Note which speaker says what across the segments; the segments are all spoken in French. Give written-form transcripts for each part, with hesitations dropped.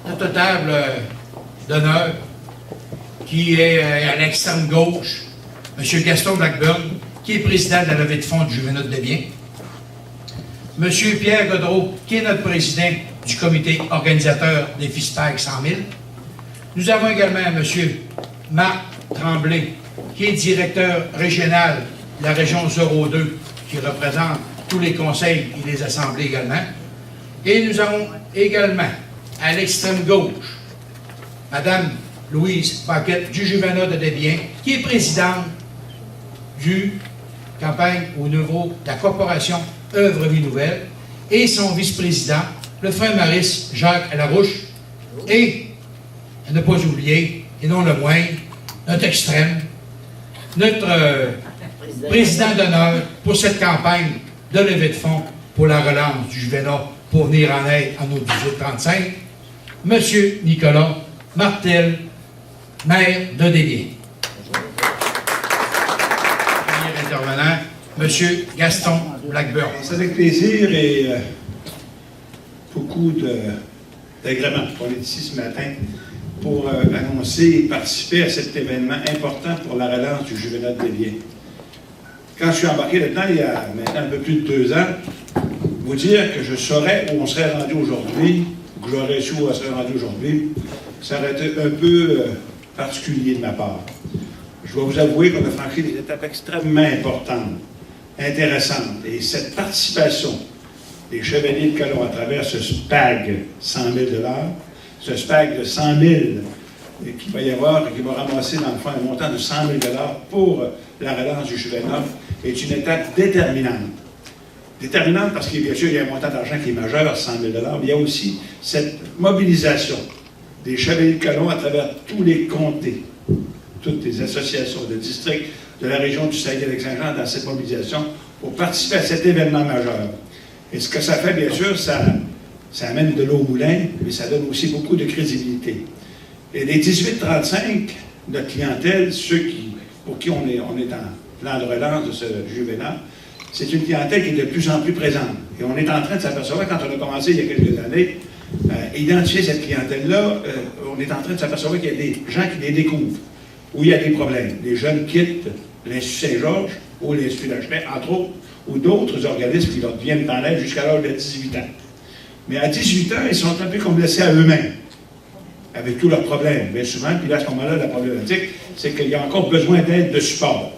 Speaker 1: notre table d'honneur, qui est à l'extrême gauche, M. Gaston Blackburn, qui est président de la levée de fonds du Juvénat de Desbiens. M. Pierre Godreau, qui est notre président du comité organisateur des FISPAG 100 000. Nous avons également M. Marc Tremblay, qui est directeur régional de la région 02, qui représente tous les conseils et les assemblées également. Et nous avons également, à l'extrême gauche, Mme Louise Paquette du Juvénat de Desbiens, qui est présidente du campagne au niveau de la corporation Œuvre Vie Nouvelle, et son vice-président, le frère Maurice Jacques Larouche, et, à ne pas oublier, et non le moindre, notre extrême, notre président d'honneur pour cette campagne de levée de fonds pour la relance du Juvénat pour venir en aide à nos 1835, M. Nicolas Martel, maire de Desbiens. Premier intervenant, M. Gaston Blackburn.
Speaker 2: C'est avec plaisir et beaucoup d'agrément qu'on est ici ce matin pour annoncer et participer à cet événement important pour la relance du Juvénat de Desbiens. Quand je suis embarqué là-dedans, il y a maintenant un peu plus de 2 ans, vous dire que je saurais où on serait rendu aujourd'hui, que j'aurais su où on serait rendu aujourd'hui, ça aurait été un peu particulier de ma part. Je dois vous avouer qu'on a franchi des étapes extrêmement importantes, intéressantes, et cette participation des Chevaliers de Colomb à travers ce SPAG 100 000 $, ce SPAG de 100 000 qu'il va y avoir et qui va ramasser dans le fond un montant de 100 000 $ pour la relance du Juvénat, est une étape déterminante. Déterminante parce que bien sûr, il y a un montant d'argent qui est majeur, 100 000 $, mais il y a aussi cette mobilisation des Chevaliers de Colomb à travers tous les comtés, toutes les associations de districts de la région du Saguenay-Lac-Saint-Jean dans cette mobilisation pour participer à cet événement majeur. Et ce que ça fait, bien sûr, ça amène de l'eau au moulin, mais ça donne aussi beaucoup de crédibilité. Et les 18-35, notre clientèle, pour qui on est en plan de relance de ce Juvénat, c'est une clientèle qui est de plus en plus présente. Et on est en train de s'apercevoir, quand on a commencé il y a quelques années, identifier cette clientèle-là, on est en train de s'apercevoir qu'il y a des gens qui les découvrent, où il y a des problèmes. Les jeunes quittent l'Institut Saint-Georges ou l'Institut Lachenet, entre autres, ou d'autres organismes qui leur viennent en aide jusqu'à l'âge de 18 ans. Mais à 18 ans, ils sont un peu comme laissés à eux-mêmes, avec tous leurs problèmes. Bien souvent, puis là, à ce moment-là, la problématique, c'est qu'il y a encore besoin d'aide, de support.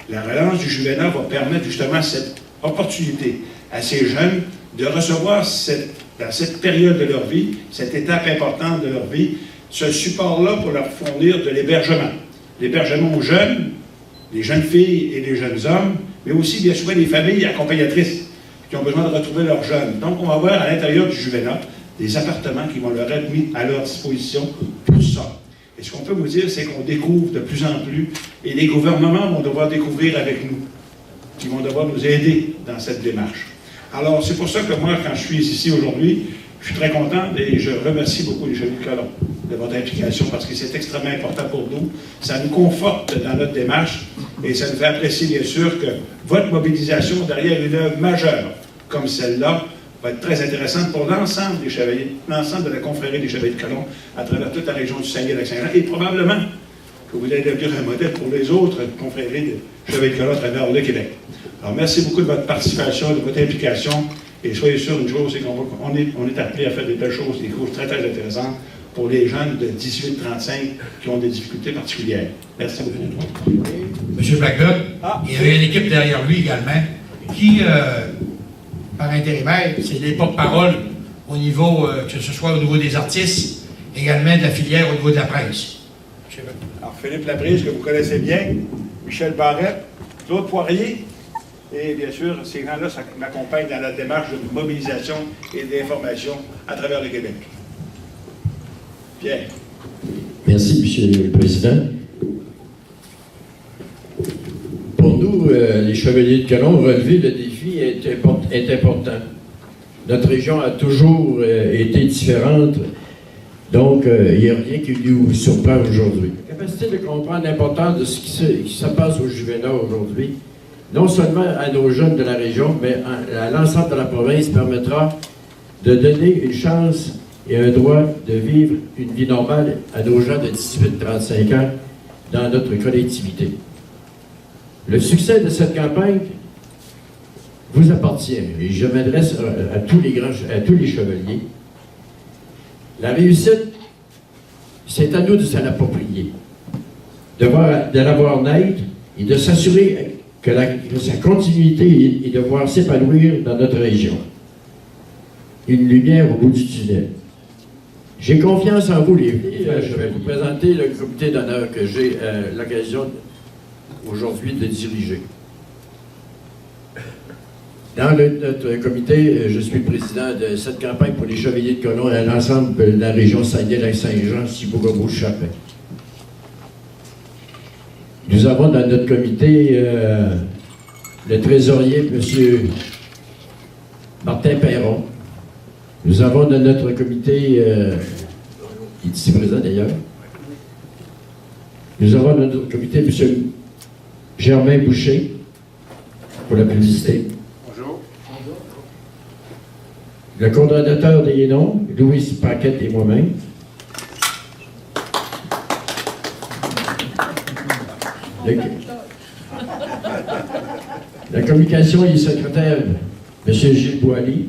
Speaker 2: La relance du Juvénat va permettre justement cette opportunité à ces jeunes de recevoir dans cette période de leur vie, cette étape importante de leur vie, ce support-là pour leur fournir de l'hébergement. L'hébergement aux jeunes, les jeunes filles et les jeunes hommes, mais aussi bien souvent des familles accompagnatrices qui ont besoin de retrouver leurs jeunes. Donc, on va voir à l'intérieur du Juvénat des appartements qui vont leur être mis à leur disposition pour ça. Et ce qu'on peut vous dire, c'est qu'on découvre de plus en plus, et les gouvernements vont devoir découvrir avec nous, qui vont devoir nous aider dans cette démarche. Alors, c'est pour ça que moi, quand je suis ici aujourd'hui, je suis très content et je remercie beaucoup les Chevaliers de Colomb de votre implication parce que c'est extrêmement important pour nous. Ça nous conforte dans notre démarche et ça nous fait apprécier, bien sûr, que votre mobilisation derrière une œuvre majeure comme celle-là va être très intéressante pour l'ensemble des Chevaliers, l'ensemble de la confrérie des Chevaliers de Colomb à travers toute la région du Saguenay-Lac-Saint-Jean et probablement que vous allez devenir un modèle pour les autres confréries de Chevaliers de Colomb à travers le Québec. Alors, merci beaucoup de votre participation, de votre implication. Et soyez sûr une chose, c'est qu'on est appelé à faire des belles choses, des choses très, très intéressantes pour les jeunes de 18-35 qui ont des difficultés particulières. Merci beaucoup.
Speaker 1: M. Blackburn, il y avait une équipe derrière lui également qui, par intérimaire, c'est les porte-parole au niveau, que ce soit au niveau des artistes, également de la filière au niveau de la presse.
Speaker 2: Alors, Philippe Laprise, que vous connaissez bien, Michel Barrette, Claude Poirier, et bien sûr, ces gens-là m'accompagnent dans la démarche de mobilisation et d'information à travers le Québec. Pierre.
Speaker 3: Merci, M. le Président. Pour nous, les Chevaliers de Colomb, relever le défi est important. Notre région a toujours été différente, donc il n'y a rien qui nous surprend aujourd'hui. La capacité de comprendre l'importance de ce qui se passe au Juvénat aujourd'hui, non seulement à nos jeunes de la région, mais à l'ensemble de la province, permettra de donner une chance et un droit de vivre une vie normale à nos gens de 18-35 ans dans notre collectivité. Le succès de cette campagne vous appartient et je m'adresse à tous les chevaliers. La réussite, c'est à nous de s'en approprier, de la voir naître et de s'assurer que sa continuité et de voir s'épanouir dans notre région. Une lumière au bout du tunnel. J'ai confiance en vous, les filles. Je vais vous présenter le comité d'honneur que j'ai l'occasion aujourd'hui de diriger. Dans notre comité, je suis le président de cette campagne pour les Chevaliers de Colomb à l'ensemble de la région Saguenay-Lac-Saint-Jean, Chibougamau-Chapin. Nous avons dans notre comité le trésorier, M. Martin Perron. Nous avons dans notre comité, il est ici présent d'ailleurs, nous avons dans notre comité M. Germain Boucher pour la publicité.
Speaker 4: Bonjour.
Speaker 3: Le coordonnateur des noms, Louis Paquette et moi-même. La communication et le secrétaire, M. Gilles Boilly.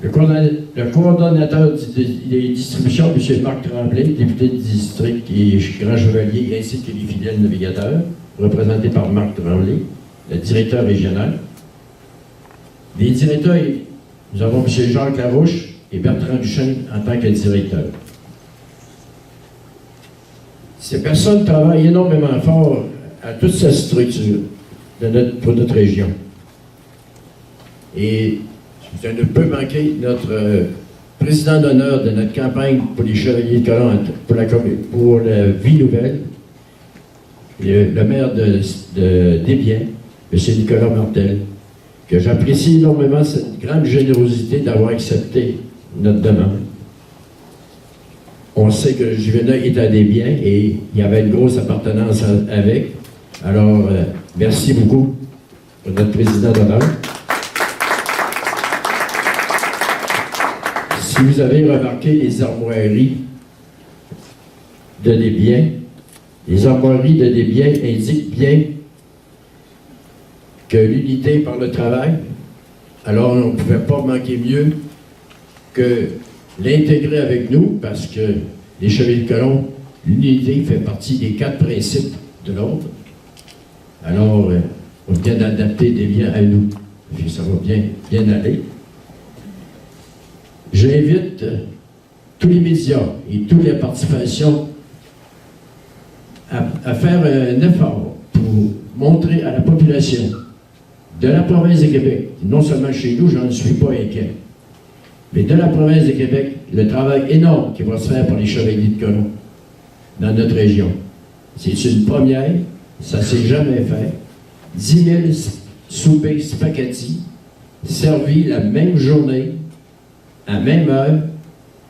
Speaker 3: Le coordonnateur des distributions, M. Marc Tremblay, député du district et grand chevalier, ainsi que les fidèles navigateurs, représentés par Marc Tremblay, le directeur régional. Les directeurs, nous avons M. Jacques Larouche et Bertrand Duchesne en tant que directeur. Ces personnes travaillent énormément fort à toute cette structure pour notre région. Et je ne peux manquer notre président d'honneur de notre campagne pour les Chevaliers de Colomb pour la Vie Nouvelle, le maire de Desbiens, M. Nicolas Martel, que j'apprécie énormément cette grande générosité d'avoir accepté notre demande. On sait que Juvénat est à Desbiens et il y avait une grosse appartenance avec. Alors, merci beaucoup pour notre président d'honneur. Si vous avez remarqué les armoiries de Desbiens, les armoiries de Desbiens indiquent bien que l'unité par le travail, alors on ne pouvait pas manquer mieux que l'intégrer avec nous, parce que les Chevaliers de Colomb, l'unité fait partie des 4 principes de l'ordre. Alors, on vient d'adapter des biens à nous, puis ça va bien aller. J'invite tous les médias et toutes les participations à faire un effort pour montrer à la population de la province de Québec, non seulement chez nous, je n'en suis pas inquiet, mais de la province de Québec, le travail énorme qui va se faire par les Chevaliers de Colomb dans notre région. C'est une première, ça ne s'est jamais fait. 10 000 soupers spaghetti servis la même journée, à même heure,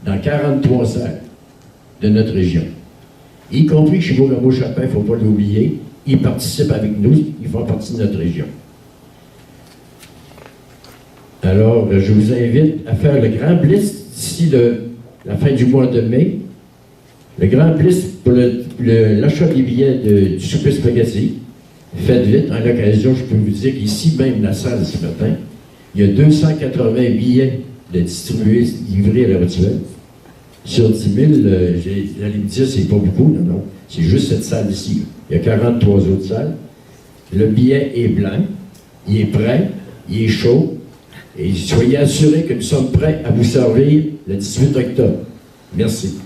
Speaker 3: dans 43 salles de notre région. Y compris chez Chibougamau-Chapin, il ne faut pas l'oublier, ils participent avec nous, ils font partie de notre région. Alors, je vous invite à faire le grand blitz d'ici la fin du mois de mai. Le grand blitz pour l'achat des billets du souper spaghetti. Faites vite, en l'occasion, je peux vous dire qu'ici, même la salle ce matin, il y a 280 billets de distribués, livrés à l'heure actuelle. Sur 10 000, j'allais me dire, c'est pas beaucoup, non. C'est juste cette salle ici. Il y a 43 autres salles. Le billet est blanc, il est prêt, il est chaud. Et soyez assurés que nous sommes prêts à vous servir le 18 octobre. Merci.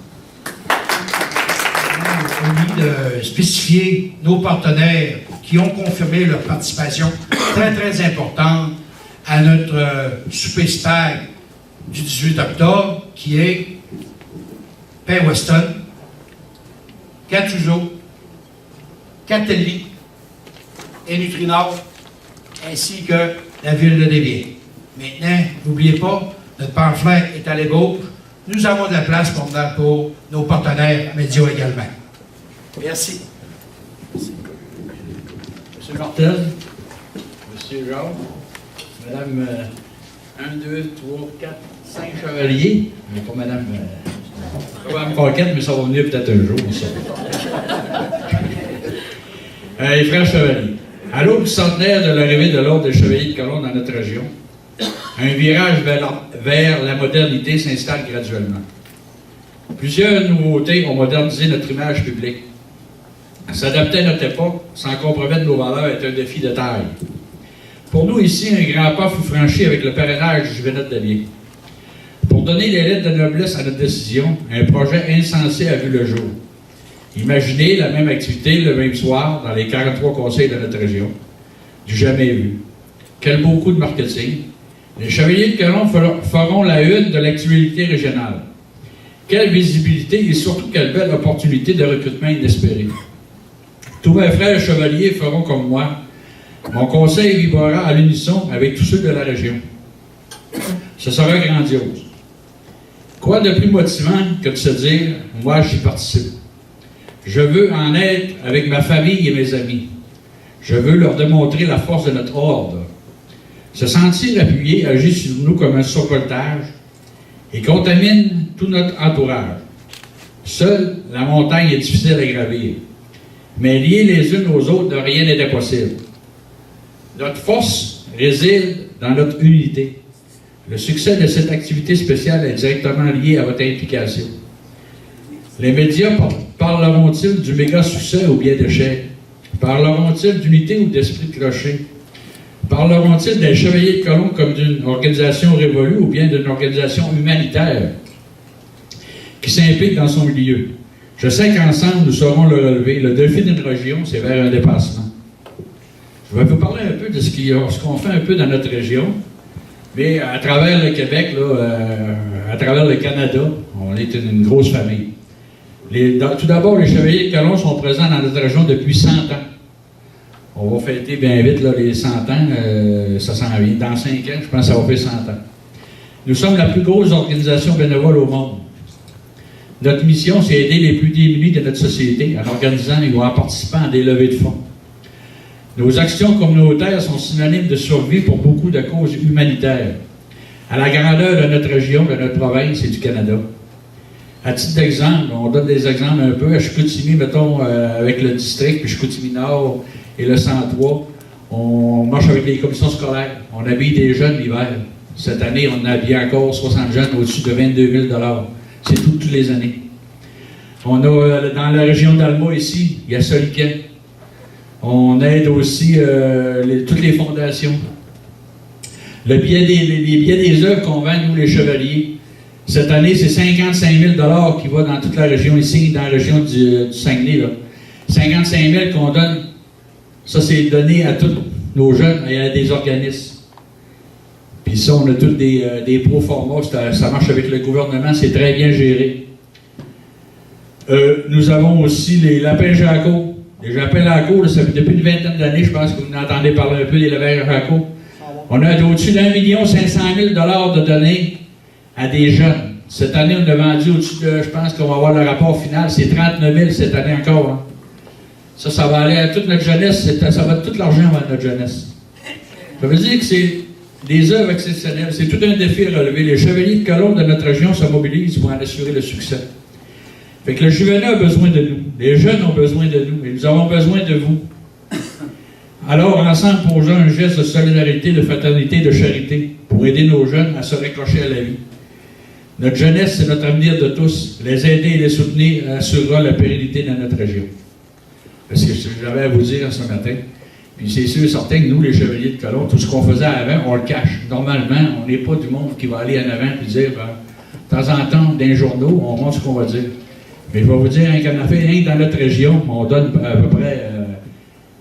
Speaker 1: On oublie de spécifier nos partenaires qui ont confirmé leur participation très, très importante à notre souper spag du 18 octobre, qui est Pain Weston, Catuzo, Catelli et Nutrinor, ainsi que la ville de Desbiens. Maintenant, n'oubliez pas, notre pamphlet est à la gauche. Nous avons de la place pour nos partenaires médias également. Merci.
Speaker 5: Monsieur Martel, Monsieur Jean, Madame
Speaker 4: 1, 2, 3, 4, 5 chevaliers. Mais pas madame. Ça va me croquette, mais ça va venir peut-être un jour, ça. Les frères chevaliers. À l'aube du centenaire de l'arrivée de l'ordre des chevaliers de colon dans notre région, un virage vers la modernité s'installe graduellement. Plusieurs nouveautés ont modernisé notre image publique. S'adapter à notre époque sans compromettre nos valeurs est un défi de taille. Pour nous ici, un grand pas fut franchi avec le parrainage du Juvénat de Bien. Pour donner les lettres de noblesse à notre décision, un projet insensé a vu le jour. Imaginez la même activité le même soir dans les 43 conseils de notre région. Du jamais vu. Quel beau coup de marketing. Les Chevaliers de Colomb feront la une de l'actualité régionale. Quelle visibilité et surtout quelle belle opportunité de recrutement inespéré. Tous mes frères chevaliers feront comme moi. Mon conseil vibrera à l'unisson avec tous ceux de la région. Ce sera grandiose. Quoi de plus motivant que de se dire « Moi, j'y participe ». Je veux en être avec ma famille et mes amis. Je veux leur démontrer la force de notre ordre. Se sentir appuyé agit sur nous comme un survoltage et contamine tout notre entourage. Seule la montagne est difficile à gravir, mais liés les unes aux autres, rien n'est impossible. Notre force réside dans notre unité. Le succès de cette activité spéciale est directement lié à votre implication. Les médias parleront-ils du méga succès ou bien d'échec? Parleront-ils d'unité ou d'esprit de clocher? Parleront-ils des Chevaliers de Colomb comme d'une organisation révolue ou bien d'une organisation humanitaire qui s'implique dans son milieu? Je sais qu'ensemble, nous saurons le relever. Le défi d'une région, c'est vers un dépassement. Je vais vous parler un peu de ce qu'on fait un peu dans notre région, mais à travers le Québec, à travers le Canada, on est une grosse famille. Tout d'abord, les Chevaliers de Colomb sont présents dans notre région depuis 100 ans. On va fêter bien vite les 100 ans, ça s'en vient. Dans 5 ans, je pense que ça va faire 100 ans. Nous sommes la plus grosse organisation bénévole au monde. Notre mission, c'est aider les plus démunis de notre société en organisant et en participant à des levées de fonds. Nos actions communautaires sont synonymes de survie pour beaucoup de causes humanitaires, à la grandeur de notre région, de notre province et du Canada. À titre d'exemple, on donne des exemples un peu. À Chicoutimi, mettons, avec le district, puis Chicoutimi-Nord et le 103, on marche avec les commissions scolaires. On habille des jeunes l'hiver. Cette année, on a habillé encore 60 jeunes au-dessus de 22 000 $. C'est toutes les années. On a, dans la région d'Alma, ici, il y a Soliquet. On aide aussi toutes les fondations. Les billets des œuvres qu'on vend, nous, les chevaliers, cette année, c'est 55 000 $ qui va dans toute la région ici, dans la région du Saguenay. Là. 55 000 qu'on donne, ça, c'est donné à tous nos jeunes et à des organismes. Puis ça, on a tous des pro-formats, ça marche avec le gouvernement, c'est très bien géré. Nous avons aussi les lapins Jaco. Les lapins Jaco, depuis une vingtaine d'années, je pense que vous entendez parler un peu des lapins Jaco. On a au-dessus d'1 500 000 $ de données à des jeunes. Cette année, on a vendu au-dessus de, je pense qu'on va avoir le rapport final, c'est 39 000 cette année encore. Hein. Ça va aller à toute notre jeunesse, ça va tout l'argent à notre jeunesse. Ça veut dire que c'est des œuvres exceptionnelles, c'est tout un défi à relever. Les Chevaliers de Colomb de notre région se mobilisent pour en assurer le succès. Fait que le Juvénat a besoin de nous, les jeunes ont besoin de nous, et nous avons besoin de vous. Alors, ensemble, posons un geste de solidarité, de fraternité, de charité, pour aider nos jeunes à se raccrocher à la vie. Notre jeunesse, c'est notre avenir de tous. Les aider et les soutenir assurera la pérennité de notre région. Parce que j'avais à vous dire ce matin, puis c'est sûr et certain que nous, les Chevaliers de Colomb, tout ce qu'on faisait avant, on le cache. Normalement, on n'est pas du monde qui va aller en avant et dire, de temps en temps, dans les journaux, on montre ce qu'on va dire. Mais je vais vous dire, qu'en affaire, rien que dans notre région, on donne à peu près,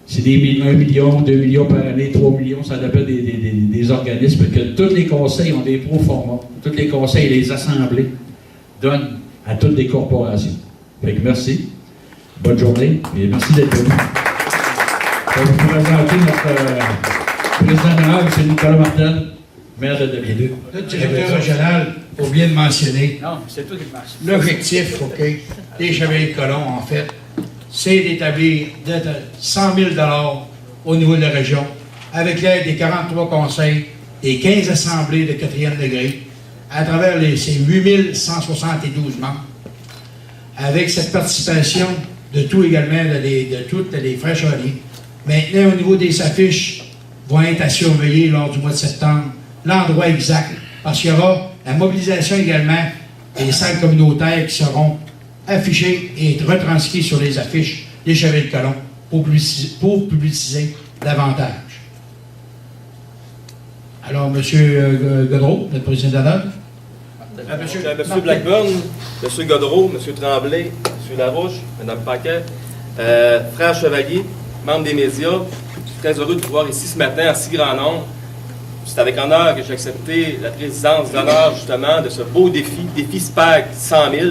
Speaker 4: c'est 1 million, 2 millions par année, 3 millions, ça dépend des organismes, que tous les conseils ont des pro-formats. Tous les conseils et les assemblées donnent à toutes les corporations. Fait que merci. Bonne journée et merci d'être venu. Je vais vous présenter notre président d'honneur, M. Nicolas Martel, maire de Devieux.
Speaker 1: Le directeur régional, faut bien le mentionner.
Speaker 4: Non, c'est tout qui passe.
Speaker 1: L'objectif, OK, des Chevaliers de Colomb, en fait, c'est d'établir 100 000 $ au niveau de la région, avec l'aide des 43 conseils des 15 assemblées de 4e degré, à travers ces 8172 membres, avec cette participation de tout également, de tous les frères chevaliers. Maintenant, au niveau des affiches, vont être à surveiller lors du mois de septembre, l'endroit exact, parce qu'il y aura la mobilisation également des salles communautaires qui seront affichées et retranscrites sur les affiches des Chevaliers de Colomb pour publiciser davantage. Alors, M. Godreau, notre président d'honneur.
Speaker 5: M. Blackburn, M. Godreau, M. Tremblay, M. Larouche, Mme Paquet, frères Chevalier, membres des médias, je suis très heureux de vous voir ici ce matin en si grand nombre. C'est avec honneur que j'ai accepté la présidence d'honneur justement de ce beau défi SPAG 100 000.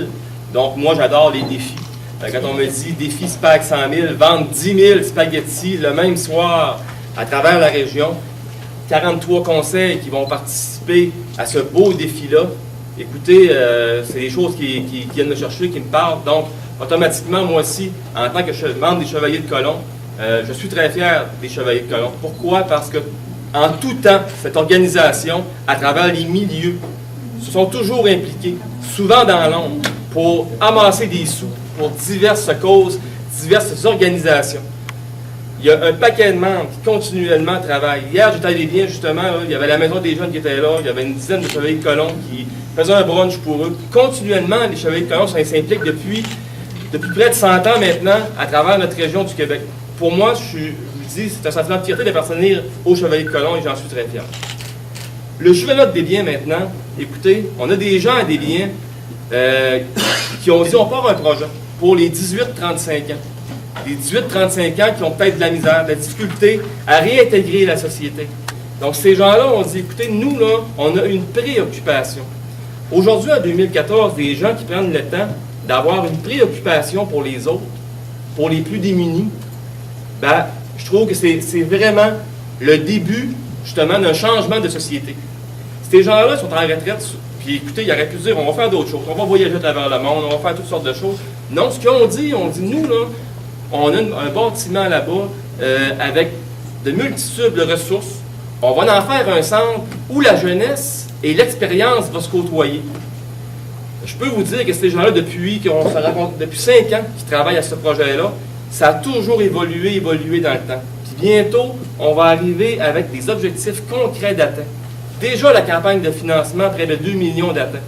Speaker 5: Donc moi j'adore les défis. Quand on me dit défi SPAG 100 000, vendre 10 000 spaghettis le même soir à travers la région, 43 conseils qui vont participer à ce beau défi-là. Écoutez, c'est des choses qui viennent me chercher, qui me parlent. Donc, automatiquement, moi aussi, en tant que membre des Chevaliers de Colomb, je suis très fier des Chevaliers de Colomb. Pourquoi? Parce que, en tout temps, cette organisation, à travers les milieux, se sont toujours impliqués, souvent dans l'ombre, pour amasser des sous pour diverses causes, diverses organisations. Il y a un paquet de membres qui continuellement travaillent. Hier, j'étais allé bien, justement, là, il y avait la Maison des Jeunes qui était là, il y avait une dizaine de Chevaliers de Colomb qui faisaient un brunch pour eux. Continuellement, les Chevaliers de Colomb s'impliquent depuis près de 100 ans maintenant à travers notre région du Québec. Pour moi, je vous dis, c'est un sentiment de fierté d'appartenir aux Chevaliers de Colomb et j'en suis très fier. Le Juvénat de Desbiens maintenant, écoutez, on a des gens à Desbiens qui ont dit on part un projet pour les 18-35 ans. Les 18-35 ans qui ont peut-être de la misère, de la difficulté à réintégrer la société. Donc ces gens-là ont dit, écoutez, nous, là, on a une préoccupation. Aujourd'hui, en 2014, des gens qui prennent le temps d'avoir une préoccupation pour les autres, pour les plus démunis, ben, je trouve que c'est vraiment le début, justement, d'un changement de société. Ces gens-là sont en retraite, puis écoutez, ils auraient pu dire, on va faire d'autres choses, on va voyager à travers le monde, on va faire toutes sortes de choses. Non, ce qu'ils ont dit, nous, là, on a un bâtiment là-bas avec de multitudes de ressources. On va en faire un centre où la jeunesse et l'expérience vont se côtoyer. Je peux vous dire que ces gens-là, depuis 5 ans qui travaillent à ce projet-là, ça a toujours évolué dans le temps. Puis bientôt, on va arriver avec des objectifs concrets d'atteinte. Déjà, la campagne de financement, près de 2 millions d'atteintes.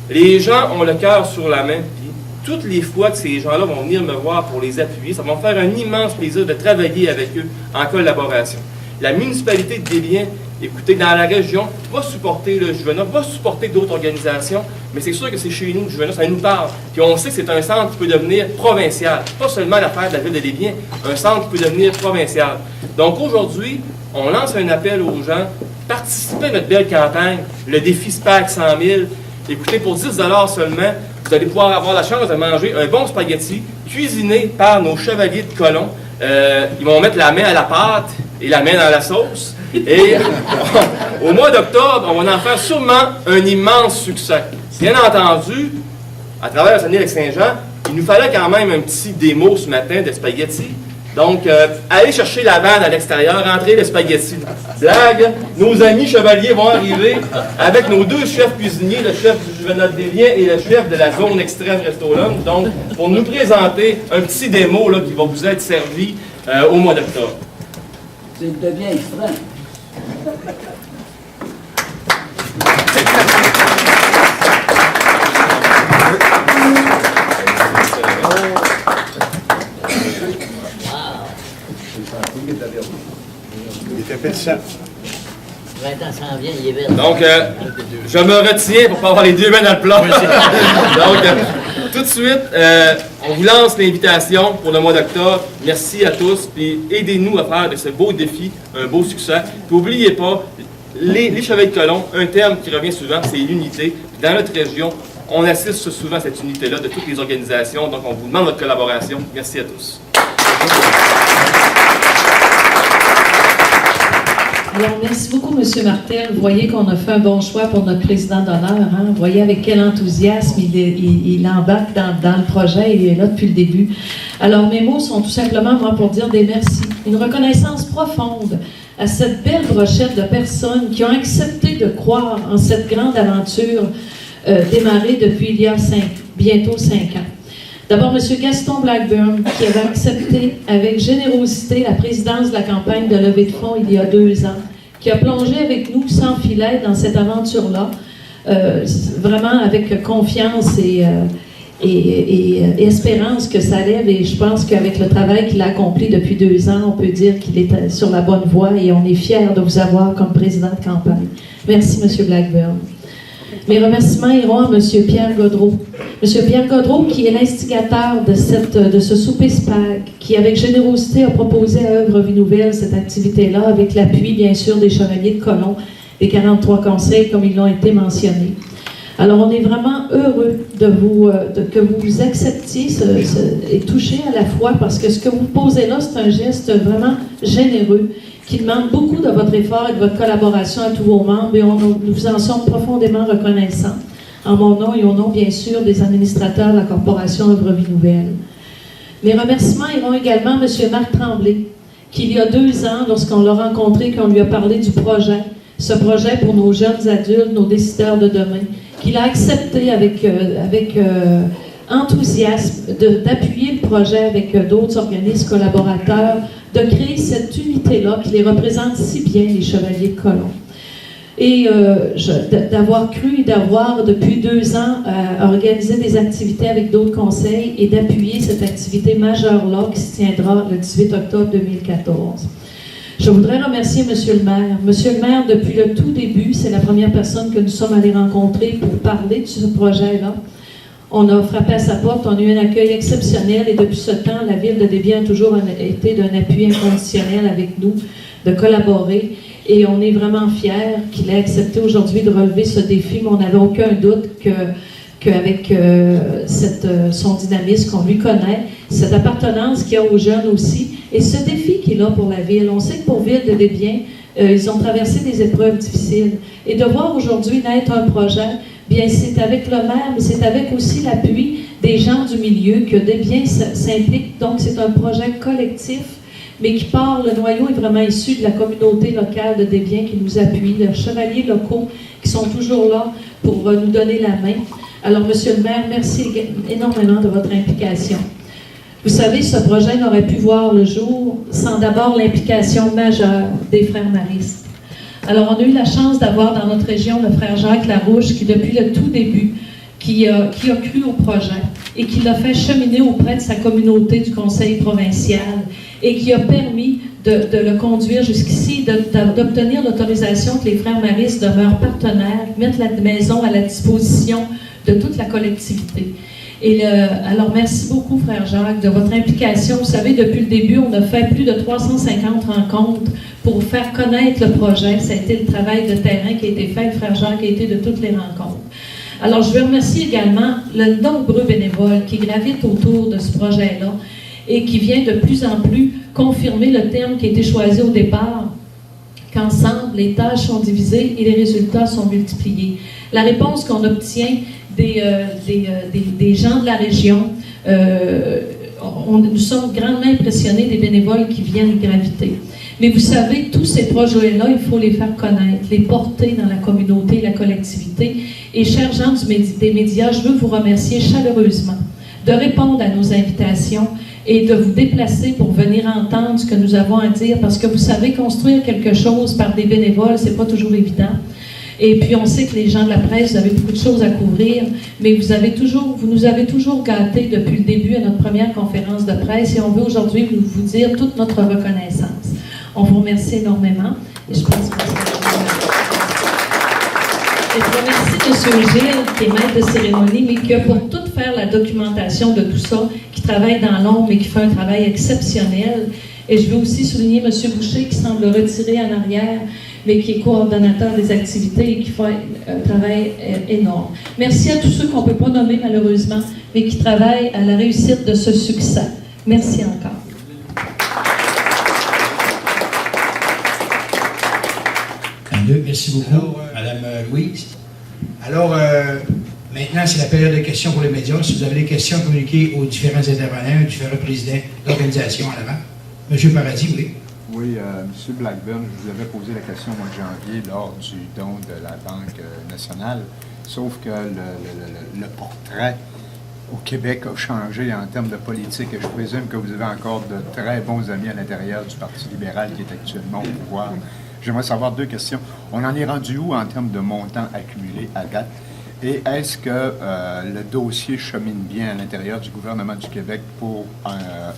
Speaker 5: Les gens ont le cœur sur la main. Puis toutes les fois que ces gens-là vont venir me voir pour les appuyer, ça va me faire un immense plaisir de travailler avec eux en collaboration. La municipalité de Desbiens, écoutez, dans la région, va supporter le Juvénat, va supporter d'autres organisations, mais c'est sûr que c'est chez nous, le Juvénat, ça nous parle. Puis on sait que c'est un centre qui peut devenir provincial. Pas seulement l'affaire de la ville de Desbiens, un centre qui peut devenir provincial. Donc aujourd'hui, on lance un appel aux gens, participez à notre belle campagne, le défi SPAG 100 000. Écoutez, pour 10 $ seulement, vous allez pouvoir avoir la chance de manger un bon spaghetti cuisiné par nos Chevaliers de Colomb. Ils vont mettre la main à la pâte et la main dans la sauce. Et au mois d'octobre, on va en faire sûrement un immense succès. Bien entendu, à travers la Saguenay-Lac-Saint-Jean, il nous fallait quand même un petit démo ce matin de spaghetti. Donc, allez chercher la vanne à l'extérieur, rentrez les spaghettis. Blague, nos amis chevaliers vont arriver avec nos 2 chefs cuisiniers, le chef du Juvénat de Desbiens et le chef de la zone extrême Resto-Lunch, donc pour nous présenter un petit démo là, qui va vous être servi au mois d'octobre.
Speaker 6: C'est devient extrême.
Speaker 2: Il était appétissant.
Speaker 6: Le printemps s'en vient, il est vert.
Speaker 5: Donc, je me retiens pour ne pas avoir les 2 mains dans le plat. Donc, tout de suite, on vous lance l'invitation pour le mois d'octobre. Merci à tous, puis aidez-nous à faire de ce beau défi un beau succès. Puis n'oubliez pas, les Chevaliers de Colomb, un terme qui revient souvent, c'est l'unité. Dans notre région, on assiste souvent à cette unité-là de toutes les organisations. Donc, on vous demande votre collaboration. Merci à tous.
Speaker 7: Alors, merci beaucoup, M. Martel. Vous voyez qu'on a fait un bon choix pour notre président d'honneur. Hein? Vous voyez avec quel enthousiasme il embarque dans le projet. Il est là depuis le début. Alors, mes mots sont tout simplement, moi, pour dire des merci. Une reconnaissance profonde à cette belle brochette de personnes qui ont accepté de croire en cette grande aventure démarrée depuis il y a bientôt 5 ans. D'abord, M. Gaston Blackburn, qui avait accepté avec générosité la présidence de la campagne de levée de fonds il y a 2 ans, qui a plongé avec nous sans filet dans cette aventure-là, vraiment avec confiance et espérance que ça lève. Et je pense qu'avec le travail qu'il a accompli depuis 2 ans, on peut dire qu'il est sur la bonne voie et on est fiers de vous avoir comme président de campagne. Merci, M. Blackburn. Mes remerciements iront à M. Pierre Gaudreau. M. Pierre Gaudreau, qui est l'instigateur de ce souper SPAG, qui avec générosité a proposé à Œuvre Vie Nouvelle cette activité-là, avec l'appui bien sûr des Chevaliers de Colomb, des 43 conseils comme ils l'ont été mentionnés. Alors on est vraiment heureux que vous acceptiez et touché à la fois, parce que ce que vous posez là, c'est un geste vraiment généreux, qui demande beaucoup de votre effort et de votre collaboration à tous vos membres, et nous vous en sommes profondément reconnaissants, en mon nom et au nom, bien sûr, des administrateurs de la Corporation Œuvre Vie Nouvelle. Mes remerciements iront également à M. Marc Tremblay, qui, il y a 2 ans, lorsqu'on l'a rencontré, qu'on lui a parlé du projet, ce projet pour nos jeunes adultes, nos décideurs de demain, qu'il a accepté avec enthousiasme d'appuyer le projet avec d'autres organismes collaborateurs, de créer cette unité-là qui les représente si bien, les Chevaliers de Colomb. Et d'avoir cru et d'avoir, depuis 2 ans, organisé des activités avec d'autres conseils et d'appuyer cette activité majeure-là qui se tiendra le 18 octobre 2014. Je voudrais remercier M. le maire. M. le maire, depuis le tout début, c'est la première personne que nous sommes allés rencontrer pour parler de ce projet-là. On a frappé à sa porte, on a eu un accueil exceptionnel, et depuis ce temps, la Ville de Desbiens a toujours été d'un appui inconditionnel avec nous, de collaborer, et on est vraiment fiers qu'il ait accepté aujourd'hui de relever ce défi, mais on n'avait aucun doute qu'avec son dynamisme qu'on lui connaît, cette appartenance qu'il y a aux jeunes aussi, et ce défi qu'il a pour la Ville. On sait que pour Ville de Desbiens, ils ont traversé des épreuves difficiles, et de voir aujourd'hui naître un projet, bien, c'est avec le maire, mais c'est avec aussi l'appui des gens du milieu que Desbiens s'implique. Donc, c'est un projet collectif, mais qui part, le noyau est vraiment issu de la communauté locale de Desbiens qui nous appuie, les chevaliers locaux qui sont toujours là pour nous donner la main. Alors, Monsieur le maire, merci énormément de votre implication. Vous savez, ce projet n'aurait pu voir le jour sans d'abord l'implication majeure des frères maristes. Alors, on a eu la chance d'avoir dans notre région le frère Jacques Larouche qui, depuis le tout début, qui a cru au projet et qui l'a fait cheminer auprès de sa communauté du conseil provincial et qui a permis de le conduire jusqu'ici, d'obtenir l'autorisation que les frères maristes demeurent partenaires, mettent la maison à la disposition de toute la collectivité. Alors, merci beaucoup, frère Jacques, de votre implication. Vous savez, depuis le début, on a fait plus de 350 rencontres pour faire connaître le projet. Ça a été le travail de terrain qui a été fait. Le frère Jacques a été de toutes les rencontres. Alors, je veux remercier également le nombreux bénévoles qui gravitent autour de ce projet-là et qui vient de plus en plus confirmer le terme qui a été choisi au départ, qu'ensemble, les tâches sont divisées et les résultats sont multipliés. La réponse qu'on obtient des gens de la région, nous sommes grandement impressionnés des bénévoles qui viennent graviter. Mais vous savez, tous ces projets-là, il faut les faire connaître, les porter dans la communauté, la collectivité. Et chers gens des médias, je veux vous remercier chaleureusement de répondre à nos invitations et de vous déplacer pour venir entendre ce que nous avons à dire, parce que vous savez, construire quelque chose par des bénévoles, c'est pas toujours évident. Et puis, on sait que les gens de la presse, vous avez beaucoup de choses à couvrir, mais vous nous avez toujours gâtés depuis le début à notre première conférence de presse, et on veut aujourd'hui vous dire toute notre reconnaissance. On vous remercie énormément, et je pense que et je remercie M. Gilles, qui est maître de cérémonie, mais qui a pour tout faire la documentation de tout ça, qui travaille dans l'ombre et qui fait un travail exceptionnel. Et je veux aussi souligner M. Boucher, qui semble retiré en arrière, mais qui est coordonnateur des activités et qui fait un travail énorme. Merci à tous ceux qu'on ne peut pas nommer malheureusement, mais qui travaillent à la réussite de ce succès. Merci encore.
Speaker 1: Merci beaucoup, Mme Louise. Alors, maintenant, c'est la période de questions pour les médias. Si vous avez des questions, communiquez aux différents intervenants, aux différents présidents d'organisations à l'avant. M. Paradis, oui.
Speaker 8: Oui, M. Blackburn, je vous avais posé la question au mois de janvier lors du don de la Banque nationale, sauf que le portrait au Québec a changé en termes de politique et je présume que vous avez encore de très bons amis à l'intérieur du Parti libéral qui est actuellement au pouvoir. J'aimerais savoir deux questions. On en est rendu où en termes de montants accumulés à date? Et est-ce que le dossier chemine bien à l'intérieur du gouvernement du Québec pour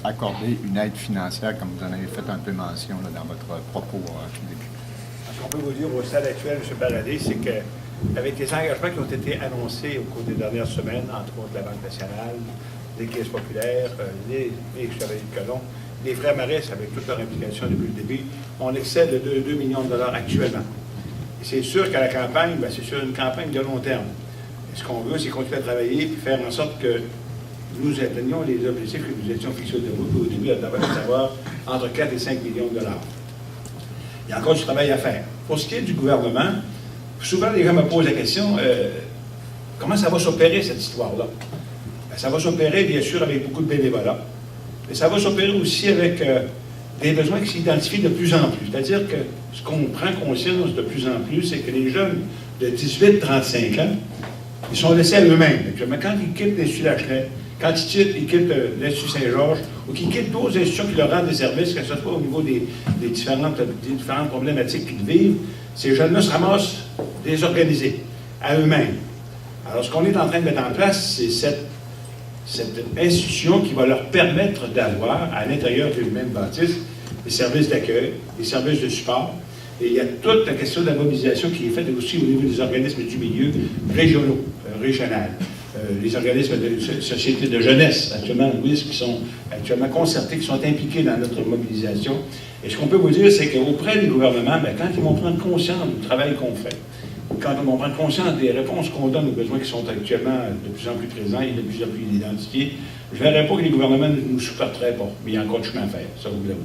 Speaker 8: accorder une aide financière, comme vous en avez fait un peu mention là, dans votre propos en tout début?
Speaker 2: Ce qu'on peut vous dire au stade actuel, M. Paradis, c'est qu'avec les engagements qui ont été annoncés au cours des dernières semaines, entre autres la Banque nationale, les caisses populaires, les Chevaliers de Colomb, les Frères Maristes, avec toute leur implication depuis le début, on excède de 2 millions de dollars actuellement. Et c'est sûr qu'à la campagne, bien, c'est sur une campagne de long terme. Ce qu'on veut, c'est continuer à travailler et faire en sorte que nous atteignions les objectifs que nous étions fixés au début, à savoir entre 4 et 5 millions de dollars. Il y a encore du travail à faire. Pour ce qui est du gouvernement, souvent les gens me posent la question, comment ça va s'opérer cette histoire-là? Bien, ça va s'opérer, bien sûr, avec beaucoup de bénévolat, mais ça va s'opérer aussi avec des besoins qui s'identifient de plus en plus. C'est-à-dire que ce qu'on prend conscience de plus en plus, c'est que les jeunes de 18-35 ans, ils sont laissés à eux-mêmes. Mais quand ils quittent l'Institut Lachelet, quand ils quittent l'Institut Saint-Georges, ou qu'ils quittent d'autres institutions qui leur rendent des services, que ce soit au niveau des différentes problématiques qu'ils vivent, ces jeunes-là se ramassent désorganisés, à eux-mêmes. Alors, ce qu'on est en train de mettre en place, c'est cette institution qui va leur permettre d'avoir, à l'intérieur du même bâtisse, des services d'accueil, des services de support. Et il y a toute la question de la mobilisation qui est faite aussi au niveau des organismes du milieu régionaux, régional. Les organismes de société de jeunesse, actuellement, Louise, qui sont actuellement concertés, qui sont impliqués dans notre mobilisation. Et ce qu'on peut vous dire, c'est qu'auprès des gouvernements, bien, quand ils vont prendre conscience du travail qu'on fait, quand ils vont prendre conscience des réponses qu'on donne aux besoins qui sont actuellement de plus en plus présents et de plus en plus identifiés, je ne verrais pas que les gouvernements ne nous supporteraient pas. Mais il y a encore du chemin à faire, ça vous l'avoue.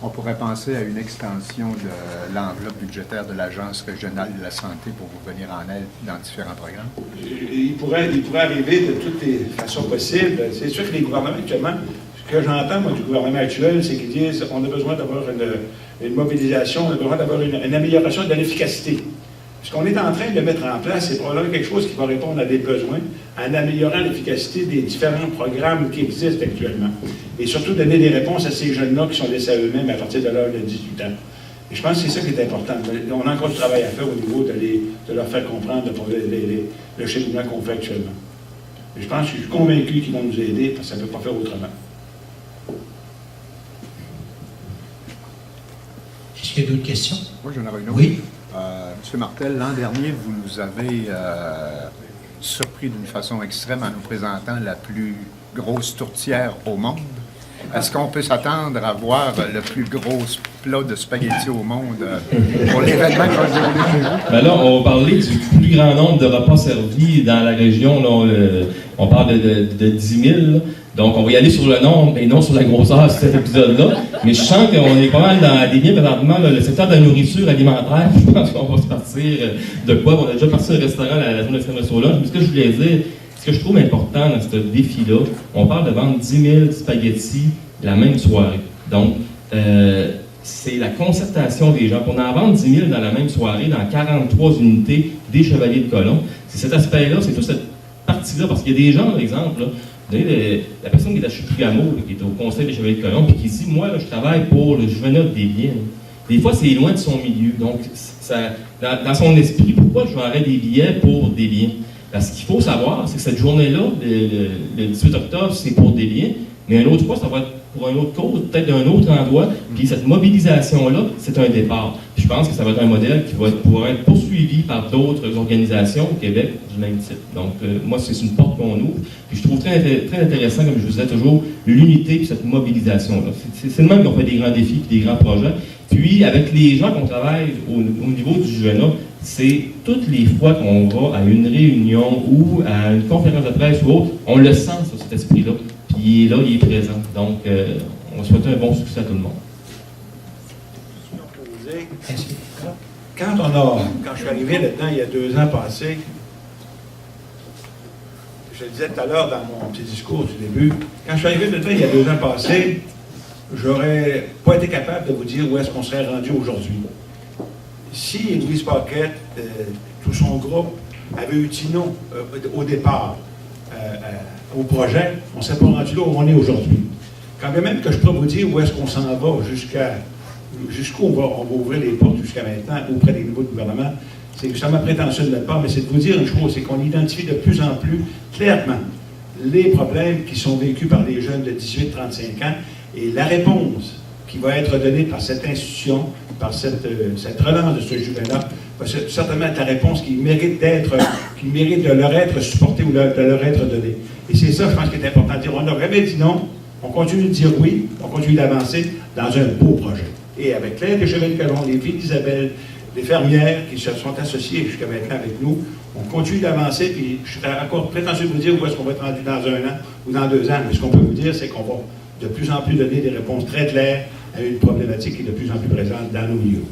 Speaker 8: On pourrait penser à une extension de l'enveloppe budgétaire de l'Agence régionale de la santé pour vous venir en aide dans différents programmes?
Speaker 2: Il pourrait arriver de toutes les façons possibles. C'est sûr que les gouvernements actuellement, ce que j'entends moi, du gouvernement actuel, c'est qu'ils disent qu'on a besoin d'avoir une mobilisation, on a besoin d'avoir une amélioration de l'efficacité. Ce qu'on est en train de mettre en place, c'est probablement quelque chose qui va répondre à des besoins en améliorant l'efficacité des différents programmes qui existent actuellement. Et surtout donner des réponses à ces jeunes-là qui sont laissés à eux-mêmes à partir de l'âge de 18 ans. Et je pense que c'est ça qui est important. On a encore du travail à faire au niveau de leur faire comprendre le cheminement qu'on fait actuellement. Et je pense que je suis convaincu qu'ils vont nous aider parce que ça ne peut pas faire autrement.
Speaker 1: Est-ce qu'il y a d'autres questions?
Speaker 8: Oui, j'en aurais une autre.
Speaker 1: Oui.
Speaker 8: M. Martel, l'an dernier, vous nous avez surpris d'une façon extrême en nous présentant la plus grosse tourtière au monde. Est-ce qu'on peut s'attendre à voir le plus gros plat de spaghettis au monde pour l'événement qui va se dérouler chez vous?
Speaker 9: Ben là, on va parler du plus grand nombre de repas servis dans la région. Là, on parle de 10 000. Là. Donc, on va y aller sur le nombre et non sur la grosseur de cet épisode-là. Mais je sens qu'on est pas mal dans des liens présentement. Là, le secteur de la nourriture alimentaire, je pense qu'on va se partir de quoi? On a déjà parti au restaurant la zone de Ferme-sur-Loge. Mais ce que je voulais dire, ce que je trouve important dans ce défi-là, on parle de vendre 10 000 spaghettis la même soirée. Donc, c'est la concertation des gens. Pour en vendre 10 000 dans la même soirée, dans 43 unités des Chevaliers de Colomb, c'est cet aspect-là, c'est toute cette partie-là, parce qu'il y a des gens, par exemple, là, la personne qui est à Chupigamo, qui est au Conseil des Chevaliers de Colomb, puis qui dit, moi, là, je travaille pour le Juvenile des biens. Des fois, c'est loin de son milieu. Donc, ça, dans son esprit, pourquoi je vendrais des billets pour des biens? Parce qu'il faut savoir, c'est que cette journée-là, le 18 octobre, c'est pour des biens, mais un autre fois, ça va être pour un autre cause, peut-être d'un autre endroit. Puis cette mobilisation-là, c'est un départ. Puis je pense que ça va être un modèle qui va pouvoir être poursuivi par d'autres organisations au Québec du même type. Donc, moi, c'est une porte qu'on ouvre. Puis je trouve très, très intéressant, comme je vous disais toujours, l'unité et cette mobilisation-là. C'est le même qu'on fait des grands défis et des grands projets. Puis, avec les gens qu'on travaille au niveau du JUVENA, c'est toutes les fois qu'on va à une réunion ou à une conférence de presse ou autre, on le sent sur cet esprit-là. Puis il est là, il est présent. Donc, on souhaite un bon succès à tout le monde.
Speaker 2: Quand je suis arrivé là-dedans, il y a 2 ans passés, je le disais tout à l'heure dans mon petit discours du début, quand je suis arrivé là-dedans, il y a 2 ans passés, j'aurais pas été capable de vous dire où est-ce qu'on serait rendu aujourd'hui. Si Louise Paquette, tout son groupe, avait eu non au départ au projet, on ne serait pas rendu là où on est aujourd'hui. Quand même que je peux vous dire où est-ce qu'on s'en va jusqu'où on va ouvrir les portes jusqu'à maintenant auprès des niveaux de gouvernement, c'est que ça m'a prétention de notre part, mais c'est de vous dire une chose, c'est qu'on identifie de plus en plus clairement les problèmes qui sont vécus par les jeunes de 18-35 ans et la réponse qui va être donnée par cette institution, par cette relance de ce juvénat, va certainement être la réponse qui mérite de leur être supportée ou de leur être donnée. Et c'est ça, je pense, qui est important de dire. On n'a jamais dit non, on continue de dire oui, on continue d'avancer dans un beau projet. Et avec l'aide des Chevaliers de Colomb, les filles d'Isabelle, les fermières qui se sont associées jusqu'à maintenant avec nous, on continue d'avancer, puis je serais encore prétentieux de vous dire où est-ce qu'on va être rendu dans 1 an ou dans 2 ans. Mais ce qu'on peut vous dire, c'est qu'on va de plus en plus donner des réponses très claires à une problématique qui est de plus en plus présente dans nos milieux.